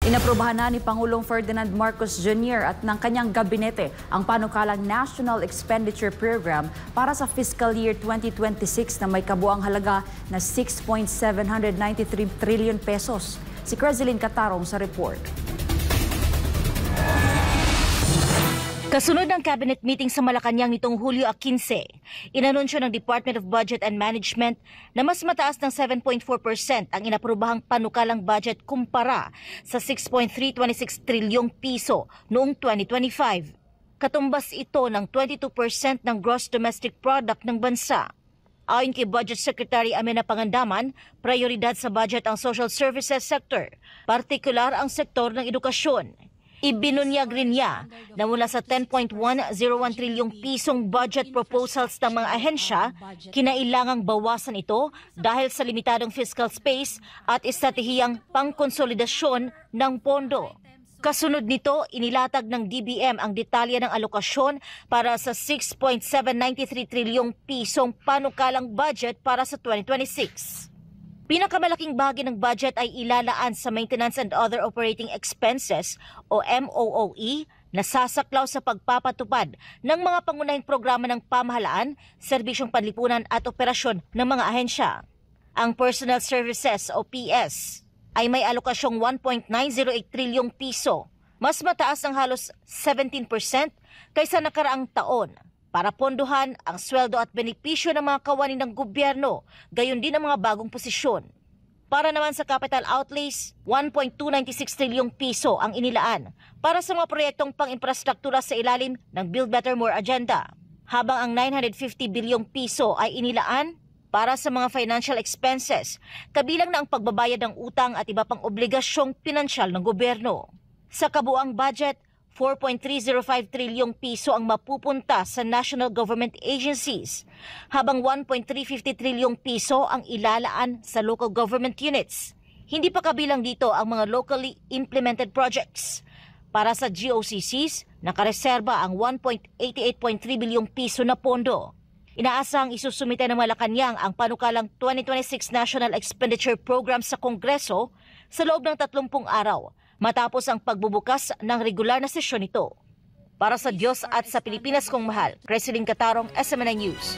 Inaprubahan na ni Pangulong Ferdinand Marcos Jr. at ng kanyang gabinete ang panukalang National Expenditure Program para sa fiscal year 2026 na may kabuang halaga na 6.793 trillion pesos. Si Crezeline Catarong sa report. Kasunod ng cabinet meeting sa Malacanang nitong Hulyo 15, inanunsyo ng Department of Budget and Management na mas mataas ng 7.4% ang inaprubahang panukalang budget kumpara sa 6.326 trilyong piso noong 2025. Katumbas ito ng 22% ng gross domestic product ng bansa. Ayon kay Budget Secretary Amenah Pangandaman, prioridad sa budget ang social services sector, partikular ang sektor ng edukasyon. Ibinunyag rin niya na mula sa 10.101 trilyong pisong budget proposals ng mga ahensya, kinailangang bawasan ito dahil sa limitadong fiscal space at estratehiyang pangkonsolidasyon ng pondo. Kasunod nito, inilatag ng DBM ang detalye ng alokasyon para sa 6.793 trilyong pisong panukalang budget para sa 2026. Pinakamalaking bahagi ng budget ay ilalaan sa Maintenance and Other Operating Expenses o MOOE na sasaklaw sa pagpapatupad ng mga pangunahing programa ng pamahalaan, serbisyong panlipunan at operasyon ng mga ahensya. Ang Personal Services o PS ay may alokasyong 1.908 trilyong piso, mas mataas ng halos 17% kaysa nakaraang taon, para pondohan ang sweldo at benepisyo ng mga kawani ng gobyerno, gayon din ang mga bagong posisyon. Para naman sa capital outlays, 1.296 trilyong piso ang inilaan para sa mga proyektong pang-infrastruktura sa ilalim ng Build Better More agenda, habang ang 950 bilyong piso ay inilaan para sa mga financial expenses, kabilang na ang pagbabayad ng utang at iba pang obligasyong pinansyal ng gobyerno. Sa kabuang budget, 4.305 trilyong piso ang mapupunta sa national government agencies, habang 1.350 trilyong piso ang ilalaan sa local government units. Hindi pa kabilang dito ang mga locally implemented projects. Para sa GOCCs, nakareserba ang 1.88.3 bilyong piso na pondo. Inaasahang isusumite ng Malacanang ang panukalang 2026 National Expenditure Program sa Kongreso sa loob ng 30 araw, matapos ang pagbubukas ng regular na sesyon nito. Para sa Diyos at sa Pilipinas kong mahal, Crezeline Catarong, SMNI News.